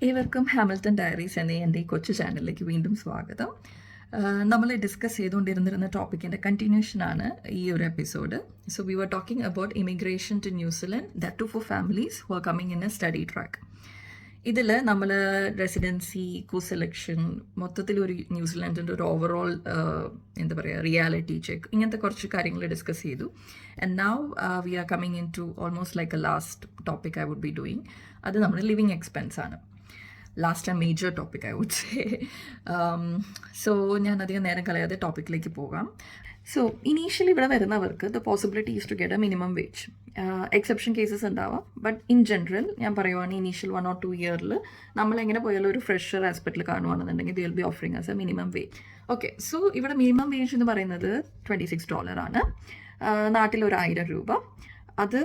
ഏവർക്കും Hamilton diaries എന്ന എൻ്റെ ഈ കൊച്ചു ചാനലിലേക്ക് വീണ്ടും സ്വാഗതം. നമ്മൾ ഡിസ്കസ് ചെയ്തുകൊണ്ടിരുന്നിരുന്ന ടോപ്പിക്കിൻ്റെ കണ്ടിന്യൂഷനാണ് ഈ ഒരു episode. So we were talking about immigration to New Zealand, that too for families who are coming in a study track. ഇതിൽ നമ്മൾ റെസിഡൻസി, സെലക്ഷൻ, മൊത്തത്തിൽ ഒരു ന്യൂസിലാൻഡിൻ്റെ ഒരു ഓവറോൾ എന്താ പറയുക റിയാലിറ്റി ചെക്ക്, ഇങ്ങനത്തെ കുറച്ച് കാര്യങ്ങൾ ഡിസ്കസ് ചെയ്തു. And now we are coming into almost like a last topic I would be doing. അത് നമ്മുടെ ലിവിങ് എക്സ്പെൻസ് ആണ്. Last and major topic I would say. So ഞാൻ അധികം നേരം കളയാതെ ടോപ്പിക്കിലേക്ക് പോകാം. സോ ഇനീഷ്യലി ഇവിടെ വരുന്നവർക്ക് the possibility is to get a minimum wage. Exception cases ഉണ്ടാവാം, ബട്ട് ഇൻ ജനറൽ ഞാൻ പറയുവാണ് ഇനീഷ്യൽ 1 or 2 ഇയറിൽ നമ്മൾ എങ്ങനെ പോയാലും ഒരു ഫ്രഷർ ആസ്പെക്റ്റിൽ കാണുവാണെന്നുണ്ടെങ്കിൽ they will be offering as a minimum wage. Okay, so ഇവിടെ മിനിമം വേജ് എന്ന് പറയുന്നത് $26 ആണ്. നാട്ടിൽ ഒരു 1000 രൂപ. അത്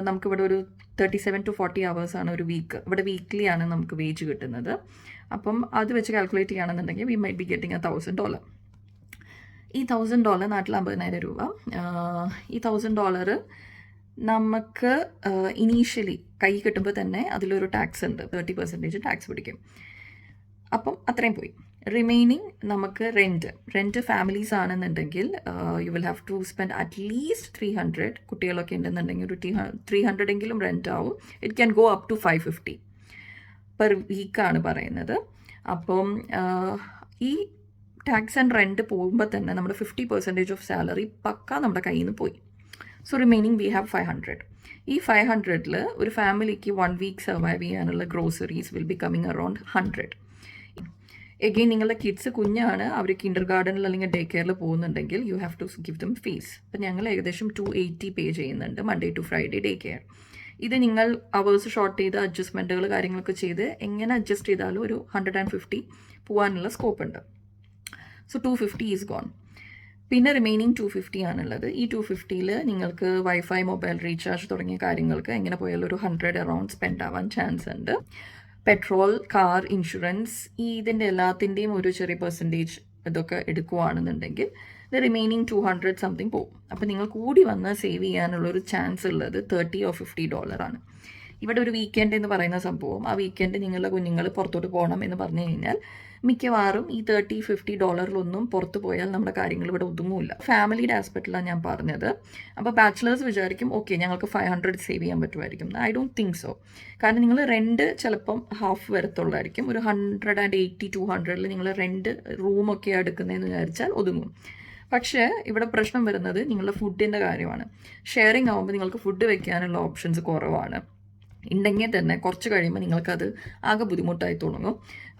നമുക്കിവിടെ ഒരു 37 to 40 hours ആണ് ഒരു വീക്ക്. ഇവിടെ വീക്ക്ലി ആണ് നമുക്ക് വേജ് കിട്ടുന്നത്. അപ്പം അത് വെച്ച് കാൽക്കുലേറ്റ് ചെയ്യുകയാണെന്നുണ്ടെങ്കിൽ വി മൈറ്റ് ബി ഗെറ്റിംഗ് $1,000. ഈ $1,000 നാട്ടിൽ 50,000 രൂപ. ഈ $1,000 നമുക്ക് ഇനീഷ്യലി കൈ കിട്ടുമ്പോൾ തന്നെ അതിലൊരു ടാക്സ് ഉണ്ട്, 30% ടാക്സ് പിടിക്കും. അപ്പം അത്രയും പോയി. റിമൈനിങ് നമുക്ക് റെൻറ്റ് ഫാമിലീസ് ആണെന്നുണ്ടെങ്കിൽ you will have to spend at least 300. കുട്ടികളൊക്കെ ഉണ്ടെന്നുണ്ടെങ്കിൽ ഒരു 300 എങ്കിലും റെൻറ്റ് ആവും. It can go up to 550 per വീക്കാണ് പറയുന്നത്. അപ്പം ഈ ടാക്സ് ആൻഡ് റെൻറ്റ് പോകുമ്പോൾ തന്നെ നമ്മുടെ 50% ഓഫ് സാലറി പക്ക നമ്മുടെ കയ്യിൽ നിന്ന് പോയി. So remaining we have 500. ഈ 500ൽ ഒരു ഫാമിലിക്ക് 1 വീക്ക് സർവൈവ് ചെയ്യാനുള്ള groceries will be coming around 100. Again നിങ്ങളുടെ കിഡ്സ് കുഞ്ഞാണ്, അവർ കിൻഡർ ഗാർഡനിൽ അല്ലെങ്കിൽ ഡേ കെയറിൽ പോകുന്നുണ്ടെങ്കിൽ you have to give them fees. അപ്പം ഞങ്ങൾ ഏകദേശം 280 പേ ചെയ്യുന്നുണ്ട് Monday to Friday day care. ഇത് നിങ്ങൾ അവേഴ്സ് ഷോർട്ട് ചെയ്ത് അഡ്ജസ്റ്റ്മെൻറ്റുകൾ കാര്യങ്ങളൊക്കെ ചെയ്ത് എങ്ങനെ അഡ്ജസ്റ്റ് ചെയ്താലും ഒരു 150 പോകാനുള്ള സ്കോപ്പ് ഉണ്ട്. So 250 is gone. പിന്നെ റിമൈനിങ് 250 ആണുള്ളത്. ഈ 250ൽ നിങ്ങൾക്ക് വൈഫൈ, മൊബൈൽ റീചാർജ് തുടങ്ങിയ കാര്യങ്ങൾക്ക് എങ്ങനെ പോയാലും ഒരു 100 അറൗണ്ട് സ്പെൻഡ് ആവാൻ ചാൻസ് ഉണ്ട്. പെട്രോൾ, കാർ ഇൻഷുറൻസ്, ഇതിൻ്റെ എല്ലാത്തിൻ്റെയും ഒരു ചെറിയ പെർസെൻറ്റേജ് ഇതൊക്കെ എടുക്കുകയാണെന്നുണ്ടെങ്കിൽ ദ റിമൈനിങ് 200 സംതിങ് പോകും. അപ്പോൾ നിങ്ങൾ കൂടി വന്ന് സേവ് ചെയ്യാനുള്ളൊരു ചാൻസ് ഉള്ളത് $30 or $50 ആണ്. ഇവിടെ ഒരു വീക്കെൻഡ് എന്ന് പറയുന്ന സംഭവം, ആ വീക്കെൻഡ് നിങ്ങളുടെ കുഞ്ഞുങ്ങൾ പുറത്തോട്ട് പോകണം എന്ന് പറഞ്ഞു കഴിഞ്ഞാൽ മിക്കവാറും ഈ $30-50 പുറത്ത് പോയാൽ നമ്മുടെ കാര്യങ്ങൾ ഇവിടെ ഒതുങ്ങില്ല. ഫാമിലിയുടെ ആസ്പെക്റ്റിലാണ് ഞാൻ പറഞ്ഞത്. അപ്പോൾ ബാച്ചിലേഴ്സ് വിചാരിക്കും ഓക്കെ ഞങ്ങൾക്ക് 500 സേവ് ചെയ്യാൻ പറ്റുമായിരിക്കും. I don't think so. കാരണം നിങ്ങൾ റെൻറ്റ് ചിലപ്പം ഹാഫ് വരത്തുള്ളായിരിക്കും. ഒരു 180-200ൽ നിങ്ങൾ റെൻറ്റ് റൂമൊക്കെ എടുക്കുന്നതെന്ന് വിചാരിച്ചാൽ ഒതുങ്ങും. പക്ഷേ ഇവിടെ പ്രശ്നം വരുന്നത് നിങ്ങളുടെ ഫുഡിൻ്റെ കാര്യമാണ്. ഷെയറിങ് ആകുമ്പോൾ നിങ്ങൾക്ക് ഫുഡ് വെക്കാനുള്ള ഓപ്ഷൻസ് കുറവാണ്. ഉണ്ടെങ്കിൽ തന്നെ കുറച്ച് കഴിയുമ്പോൾ നിങ്ങൾക്കത് ആകെ ബുദ്ധിമുട്ടായി തുടങ്ങും.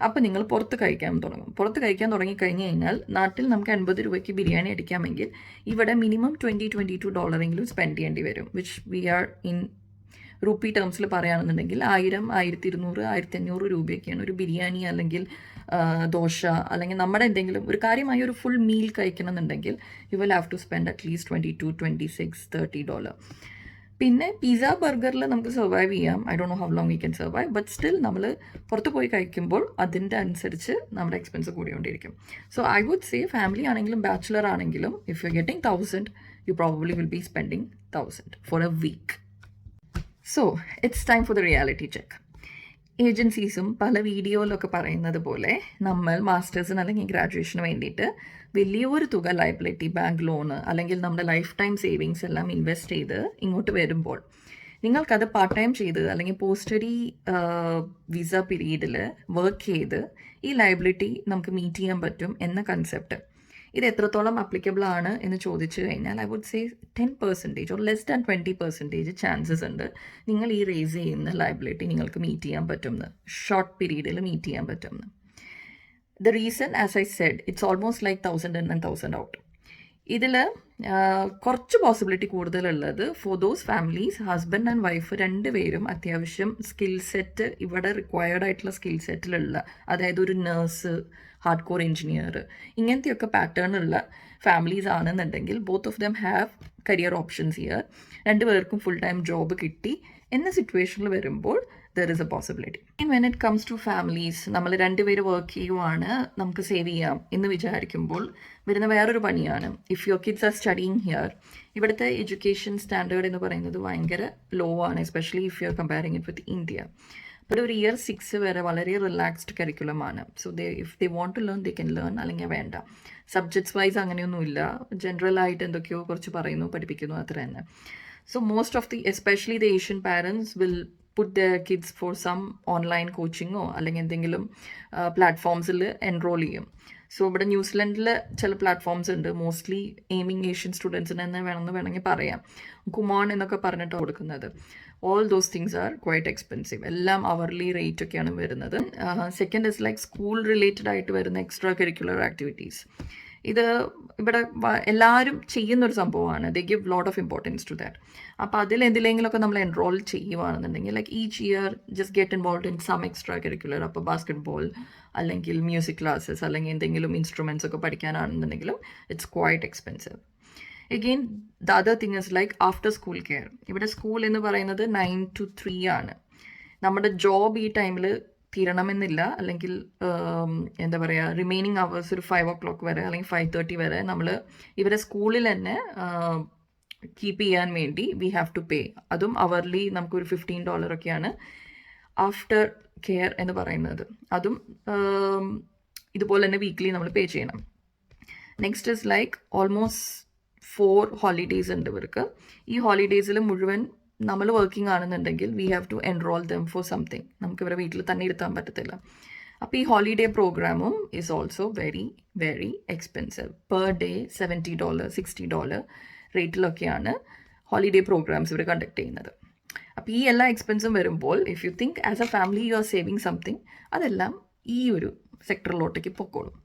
അപ്പോൾ നിങ്ങൾ പുറത്ത് കഴിക്കാൻ തുടങ്ങും. പുറത്ത് കഴിക്കാൻ തുടങ്ങിക്കഴിഞ്ഞ് കഴിഞ്ഞാൽ നാട്ടിൽ നമുക്ക് 80 രൂപയ്ക്ക് ബിരിയാണി അടിക്കാമെങ്കിൽ ഇവിടെ മിനിമം $22 എങ്കിലും സ്പെൻഡ് ചെയ്യേണ്ടി വരും. Which we are in rupee ടേംസിൽ പറയുകയാണെന്നുണ്ടെങ്കിൽ 1000, 1200, 1500 രൂപയൊക്കെയാണ് ഒരു ബിരിയാണി അല്ലെങ്കിൽ ദോശ അല്ലെങ്കിൽ നമ്മുടെ എന്തെങ്കിലും ഒരു കാര്യമായ ഒരു ഫുൾ മീൽ കഴിക്കണമെന്നുണ്ടെങ്കിൽ you will have to spend at least $22, $26, $30. പിന്നെ പിസ്സ, ബർഗറിൽ നമുക്ക് സർവൈവ് ചെയ്യാം. I don't know how long we can survive, but still നമ്മൾ പുറത്ത് പോയി കഴിക്കുമ്പോൾ അതിൻ്റെ അനുസരിച്ച് നമ്മുടെ എക്സ്പെൻസ് കൂടിക്കൊണ്ടിരിക്കും. So I would say family ആണെങ്കിലും ബാച്ചിലർ ആണെങ്കിലും if you getting 1000 you probably will be spending 1000 for a week. So it's time for the reality check. ഏജൻസീസും പല വീഡിയോയിലൊക്കെ പറയുന്നത് പോലെ നമ്മൾ മാസ്റ്റേഴ്സിന് അല്ലെങ്കിൽ ഗ്രാജുവേഷന് വേണ്ടിയിട്ട് വലിയൊരു തുക ലയബിലിറ്റി, ബാങ്ക് ലോണ് അല്ലെങ്കിൽ നമ്മുടെ ലൈഫ് ടൈം സേവിങ്സ് എല്ലാം ഇൻവെസ്റ്റ് ചെയ്ത് ഇങ്ങോട്ട് വരുമ്പോൾ നിങ്ങൾക്കത് പാർട്ട് ടൈം ചെയ്ത് അല്ലെങ്കിൽ പോസ്റ്റ് സ്റ്റഡി വിസ പീരീഡിൽ വർക്ക് ചെയ്ത് ഈ ലയബിലിറ്റി നമുക്ക് മീറ്റ് ചെയ്യാൻ പറ്റും എന്ന കൺസെപ്റ്റ് ഇത് എത്രത്തോളം അപ്ലിക്കബിൾ ആണ് എന്ന് ചോദിച്ചു കഴിഞ്ഞാൽ I would say 10% or less than 20% chances ഉണ്ട് നിങ്ങൾ ഈ റേസ് ചെയ്യുന്ന ലയബിലിറ്റി നിങ്ങൾക്ക് മീറ്റ് ചെയ്യാൻ പറ്റുമെന്ന്, ഷോർട്ട് പീരീഡിൽ മീറ്റ് ചെയ്യാൻ പറ്റുമെന്ന്. The reason as I said it's almost like 1000 in and 1000 out. ഇതിൽ കുറച്ച് പോസിബിലിറ്റി കൂടുതലുള്ളത് for those families husband and wife രണ്ടുപേരും അത്യാവശ്യം സ്കിൽ സെറ്റ് ഇവിടെ റിക്വയർഡ് ആയിട്ടുള്ള സ്കിൽ സെറ്റിലുള്ള, അതായത് ഒരു നേഴ്സ്, ഹാർഡ് കോർ എഞ്ചിനീയർ, ഇങ്ങനത്തെയൊക്കെ പാറ്റേണുള്ള ഫാമിലീസ് ആണെന്നുണ്ടെങ്കിൽ both of them have career options here. രണ്ടുപേർക്കും ഫുൾ ടൈം ജോബ് കിട്ടി എന്ന സിറ്റുവേഷനിൽ വരുമ്പോൾ there is a possibility. When it comes to families, നമ്മൾ രണ്ടുപേര് വർക്ക് ചെയ്യുവാണ്, നമുക്ക് സേവ് ചെയ്യാം എന്ന് വിചാരിക്കുമ്പോൾ വരുന്ന വേറൊരു പണിയാണ് if your kids are studying here. ഇവിടുത്തെ എഡ്യൂക്കേഷൻ സ്റ്റാൻഡേർഡ് എന്ന് പറയുന്നത് ഭയങ്കര ലോ ആണ്, especially if you are comparing it with India. ഇവിടെ ഒരു ഇയർ 6 വരെ വളരെ റിലാക്സ്ഡ് കരിക്കുലമാണ്. So if they want to learn they can learn, അല്ലെങ്കിൽ വേണ്ട. സബ്ജക്ട്സ് വൈസ് അങ്ങനെയൊന്നുമില്ല, ജനറൽ ആയിട്ട് എന്തൊക്കെയോ കുറച്ച് പറയുന്നു, പഠിപ്പിക്കുന്നു, അത്ര തന്നെ. So most of especially the Asian parents will put the kids for some online കോച്ചിങ്ങോ അല്ലെങ്കിൽ എന്തെങ്കിലും പ്ലാറ്റ്ഫോംസിൽ എൻറോൾ ചെയ്യും. സോ ഇവിടെ ന്യൂസിലൻഡിൽ ചില പ്ലാറ്റ്ഫോംസ് ഉണ്ട്, മോസ്റ്റ്ലി എയിമിങ് ഏഷ്യൻ സ്റ്റുഡൻസിന് തന്നെ വേണമെങ്കിൽ പറയാം. കുമോൺ എന്നൊക്കെ പറഞ്ഞിട്ട് കൊടുക്കുന്നത്. All those things are quite expensive. എല്ലാം അവർലി റേറ്റ് ഒക്കെയാണ് വരുന്നത്. Second is like school related ആയിട്ട് വരുന്ന എക്സ്ട്രാ കരിക്കുലർ ആക്ടിവിറ്റീസ്. ഇത് ഇവിടെ എല്ലാവരും ചെയ്യുന്നൊരു സംഭവമാണ്. They give lot of importance to that. അപ്പോൾ അതിൽ എന്തിലെങ്കിലുമൊക്കെ നമ്മൾ എൻറോൾ ചെയ്യുകയാണെന്നുണ്ടെങ്കിൽ like each year just get involve in some extra curricular. അപ്പോൾ ബാസ്കറ്റ് ബോൾ അല്ലെങ്കിൽ മ്യൂസിക് ക്ലാസ്സസ് അല്ലെങ്കിൽ എന്തെങ്കിലും ഇൻസ്ട്രുമെൻറ്റ്സ് ഒക്കെ പഠിക്കാനാണെന്നുണ്ടെങ്കിലും it's quite expensive. Again the other thing is like after school care. ഇവിടെ സ്കൂൾ എന്ന് പറയുന്നത് 9 to 3 ആണ്. നമ്മുടെ ജോബ് ഈ ടൈമിൽ തീരണമെന്നില്ല, അല്ലെങ്കിൽ എന്താ പറയുക, റിമൈനിങ് അവേഴ്സ് ഒരു 5 o'clock വരെ അല്ലെങ്കിൽ 5:30 വരെ നമ്മൾ ഇവരെ സ്കൂളിൽ തന്നെ കീപ്പ് ചെയ്യാൻ വേണ്ടി വി ഹാവ് ടു പേ. അതും അവർലി നമുക്കൊരു $15 ഒക്കെയാണ് ആഫ്റ്റർ കെയർ എന്ന് പറയുന്നത്. അതും ഇതുപോലെ തന്നെ വീക്ക്ലി നമ്മൾ പേ ചെയ്യണം. Next is like almost 4 holidays ഉണ്ട് ഇവർക്ക്. ഈ ഹോളിഡേയ്സിൽ മുഴുവൻ നമ്മൾ വർക്കിംഗ് ആണെന്നുണ്ടെങ്കിൽ we have to enroll them for something. നമുക്ക് ഇവരെ വീട്ടിൽ തന്നെ ഇരുത്താൻ പറ്റത്തില്ല. അപ്പോൾ ഈ ഹോളിഡേ പ്രോഗ്രാമും is also very very expensive. Per day $70 $60 റേറ്റിലൊക്കെയാണ് ഹോളിഡേ പ്രോഗ്രാംസ് ഇവർ കണ്ടക്ട് ചെയ്യുന്നത്. അപ്പോൾ ഈ എല്ലാ എക്സ്പെൻസും വരുമ്പോൾ if you think as a family you are saving something, അതെല്ലാം ഈ ഒരു സെക്ടറിലോട്ടേക്ക് പൊക്കോളും.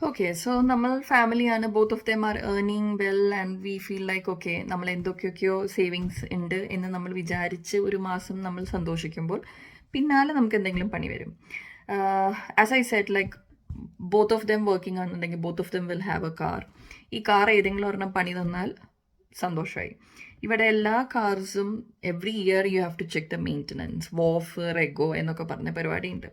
ഓക്കെ, സോ നമ്മൾ ഫാമിലിയാണ്, both of them are earning well and we feel like okay നമ്മൾ എന്തൊക്കെയൊക്കെയോ സേവിങ്സ് ഉണ്ട് എന്ന് നമ്മൾ വിചാരിച്ച് ഒരു മാസം നമ്മൾ സന്തോഷിക്കുമ്പോൾ പിന്നാലെ നമുക്ക് എന്തെങ്കിലും പണി വരും. As I said like both of them working ആണെന്നുണ്ടെങ്കിൽ both of them will have a car. ഈ കാർ ഏതെങ്കിലും ഒരെണ്ണം പണി തന്നാൽ സന്തോഷമായി. ഇവിടെ എല്ലാ കാർസും every year you have to check the maintenance, വോഫ്, റെഗോ എന്നൊക്കെ പറഞ്ഞ പരിപാടിയുണ്ട്.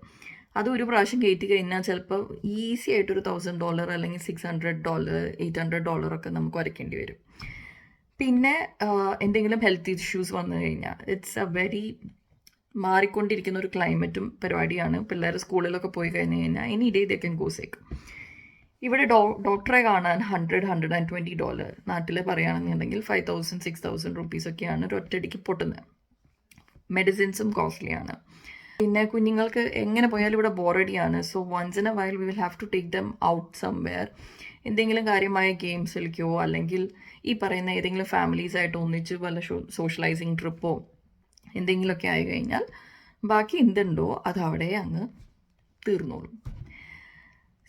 അത് ഒരു പ്രാവശ്യം കയറ്റി കഴിഞ്ഞാൽ ചിലപ്പോൾ ഈസി ആയിട്ടൊരു $1,000 അല്ലെങ്കിൽ $600 $800 ഒക്കെ നമുക്ക് വരയ്ക്കേണ്ടി വരും. പിന്നെ എന്തെങ്കിലും ഹെൽത്ത് ഇഷ്യൂസ് വന്നു കഴിഞ്ഞാൽ ഇറ്റ്സ് എ വെരി മാറിക്കൊണ്ടിരിക്കുന്ന ഒരു ക്ലൈമറ്റും പരിപാടിയാണ്. പിള്ളേർ സ്കൂളിലൊക്കെ പോയി കഴിഞ്ഞ് കഴിഞ്ഞാൽ any day they can go സിക്ക്. ഇവിടെ ഡോക്ടറെ കാണാൻ $100-120. നാട്ടിൽ പറയുകയാണെന്നുണ്ടെങ്കിൽ 5,000 6,000 rupees ഒക്കെയാണ് ഒരു ഒറ്റയടിക്ക് പൊട്ടുന്നത്. മെഡിസിൻസും കോസ്റ്റ്ലിയാണ്. പിന്നെ കുഞ്ഞുങ്ങൾക്ക് എങ്ങനെ പോയാലും ഇവിടെ ബോറടിയാണ്. So once in a while we will have to take them out somewhere. എന്തെങ്കിലും കാര്യമായ ഗെയിംസ് കളിക്കുകയോ അല്ലെങ്കിൽ ഈ പറയുന്ന ഏതെങ്കിലും ഫാമിലീസായിട്ട് ഒന്നിച്ച് വല്ല സോഷ്യലൈസിങ് ട്രിപ്പോ എന്തെങ്കിലുമൊക്കെ ആയി കഴിഞ്ഞാൽ ബാക്കി എന്തുണ്ടോ അത് അവിടെ അങ്ങ് തീർന്നോളും.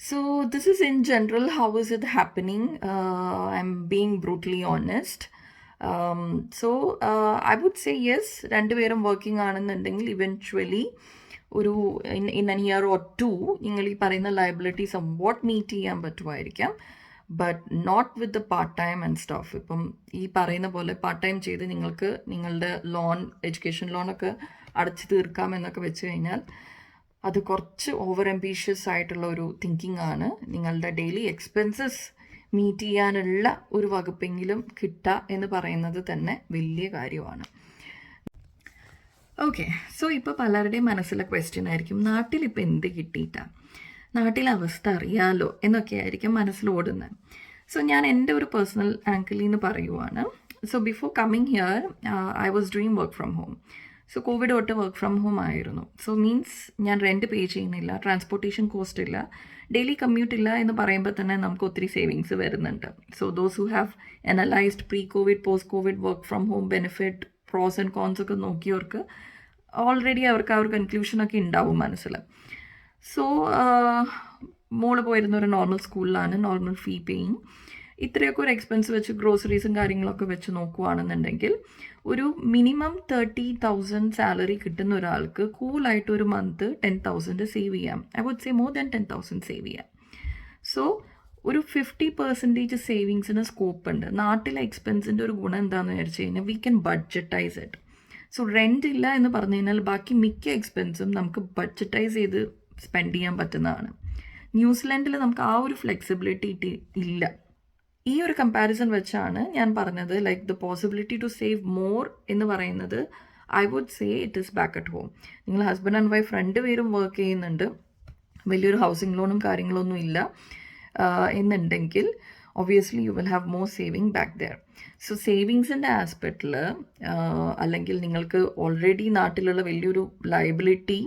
So this is in general how is it happening. I'm being brutally honest. I would say yes, രണ്ടുപേരും വർക്കിംഗ് ആണെന്നുണ്ടെങ്കിൽ ഇവൻച്വലി ഒരു ഇൻ എൻ ഇയർ ഓർ 2 നിങ്ങൾ ഈ പറയുന്ന ലയബിലിറ്റി സംവാട്ട് മീറ്റ് ചെയ്യാൻ പറ്റുമായിരിക്കാം. But not with the part time and stuff. ഇപ്പം ഈ പറയുന്ന പോലെ പാർട്ട് ടൈം ചെയ്ത് നിങ്ങൾക്ക് നിങ്ങളുടെ ലോൺ, എഡ്യൂക്കേഷൻ ലോണൊക്കെ അടച്ചു തീർക്കാം എന്നൊക്കെ വെച്ച് കഴിഞ്ഞാൽ അത് കുറച്ച് ഓവർ ആംബീഷ്യസ് ആയിട്ടുള്ള ഒരു തിങ്കിങ് ആണ്. നിങ്ങളുടെ ഡെയിലി എക്സ്പെൻസസ് മീറ്റ് ചെയ്യാനുള്ള ഒരു വകുപ്പെങ്കിലും കിട്ടുക എന്ന് പറയുന്നത് തന്നെ വലിയ കാര്യമാണ്. ഓക്കെ, സോ ഇപ്പോൾ പലരുടെയും മനസ്സിലെ ക്വസ്റ്റ്യൻ ആയിരിക്കും, നാട്ടിലിപ്പോൾ എന്ത് കിട്ടിയിട്ടാണ്, നാട്ടിലെ അവസ്ഥ അറിയാലോ എന്നൊക്കെ ആയിരിക്കും മനസ്സിലോടുന്നത്. സോ ഞാൻ എൻ്റെ ഒരു പേഴ്സണൽ ആങ്കിളിൽ നിന്ന് പറയുവാണ്. So before coming here I was doing work from home. So Covid തൊട്ട് വർക്ക് ഫ്രം ഹോം ആയിരുന്നു. സോ മീൻസ് ഞാൻ റെൻറ്റ് പേ ചെയ്യുന്നില്ല, ട്രാൻസ്പോർട്ടേഷൻ കോസ്റ്റ് ഇല്ല, ഡെയിലി കമ്മ്യൂട്ട് ഇല്ല എന്ന് പറയുമ്പോൾ തന്നെ നമുക്ക് ഒത്തിരി സേവിങ്സ് വരുന്നുണ്ട്. So those who have analysed pre Covid, post Covid work from home benefit, pros and cons ഒക്കെ നോക്കിയവർക്ക് ഓൾറെഡി അവർക്ക് ആ ഒരു കൺക്ലൂഷനൊക്കെ ഉണ്ടാവും മനസ്സിൽ. സോ മോള് പോയിരുന്ന ഒരു നോർമൽ സ്കൂളിലാണ്, നോർമൽ ഫീ പേയിങ്. ഇത്രയൊക്കെ ഒരു എക്സ്പെൻസ് വെച്ച് ഗ്രോസറീസും കാര്യങ്ങളൊക്കെ വെച്ച് നോക്കുകയാണെന്നുണ്ടെങ്കിൽ ഒരു മിനിമം 30,000 സാലറി കിട്ടുന്ന ഒരാൾക്ക് കൂളായിട്ട് ഒരു മന്ത് 10,000 സേവ് ചെയ്യാം. I would say more than 10,000 save ചെയ്യാം. സോ ഒരു 50% സേവിങ്സിന് സ്കോപ്പ് ഉണ്ട്. നാട്ടിലെ എക്സ്പെൻസിൻ്റെ ഒരു ഗുണം എന്താണെന്ന് വിചാരിച്ചു കഴിഞ്ഞാൽ we can budgetize it. So rent ഇല്ല എന്ന് പറഞ്ഞു കഴിഞ്ഞാൽ ബാക്കി മിക്ക എക്സ്പെൻസും നമുക്ക് ബഡ്ജറ്റൈസ് ചെയ്ത് സ്പെൻഡ് ചെയ്യാൻ പറ്റുന്നതാണ്. ന്യൂസിലാൻഡിൽ നമുക്ക് ആ ഒരു ഫ്ലെക്സിബിലിറ്റി ഇല്ല. ഈ ഒരു കമ്പാരിസൺ വെച്ചാണ് ഞാൻ പറഞ്ഞത് like the possibility to save more എന്ന് പറയുന്നത് I would say it is back at home. നിങ്ങൾ ഹസ്ബൻഡ് ആൻഡ് വൈഫ് രണ്ടുപേരും വർക്ക് ചെയ്യുന്നുണ്ട്, വലിയൊരു ഹൗസിംഗ് ലോണും കാര്യങ്ങളൊന്നും ഇല്ല എന്നുണ്ടെങ്കിൽ obviously you will have more saving back there. So സേവിങ്സിൻ്റെ ആസ്പെക്റ്റിൽ അല്ലെങ്കിൽ നിങ്ങൾക്ക് ഓൾറെഡി നാട്ടിലുള്ള വലിയൊരു ലയബിലിറ്റി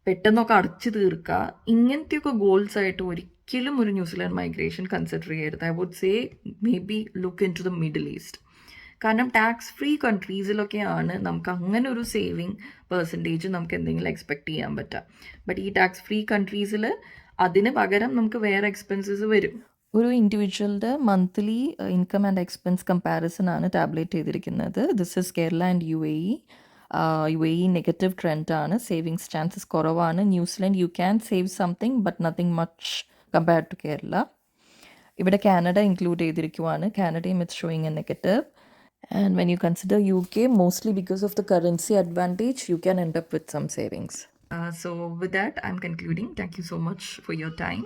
പെട്ടെന്നൊക്കെ അടച്ചു തീർക്കുക, ഇങ്ങനത്തെയൊക്കെ ഗോൾസ് ആയിട്ട് ഒരിക്കലും ഒരു ന്യൂസിലാൻഡ് മൈഗ്രേഷൻ കൺസിഡർ ചെയ്യരുത്. I would say maybe look into the Middle East. കാരണം ടാക്സ് ഫ്രീ കൺട്രീസിലൊക്കെയാണ് നമുക്ക് അങ്ങനെ ഒരു സേവിങ് പെർസെൻറ്റേജ് നമുക്ക് എന്തെങ്കിലും എക്സ്പെക്റ്റ് ചെയ്യാൻ പറ്റുക. ബട്ട് ഈ ടാക്സ് ഫ്രീ കൺട്രീസിൽ അതിന് പകരം നമുക്ക് വേറെ എക്സ്പെൻസസ് വരും. ഒരു ഇൻഡിവിജ്വലിൻ്റെ monthly income and expense comparison ആണ് ടാബ്ലേറ്റ് ചെയ്തിരിക്കുന്നത്. This is Kerala and UAE. UAE negative ട്രെൻഡാണ്, സേവിങ്സ് ചാൻസസ് കുറവാണ്. New Zealand you can save something but nothing much compared to Kerala. ഇവിടെ കാനഡ ഇൻക്ലൂഡ് ചെയ്തിരിക്കുവാണ്. കാനഡയും it's showing a negative. And when you consider UK, mostly because of the currency advantage, you can end up with some savings. So with that, I'm concluding. Thank you so much for your time.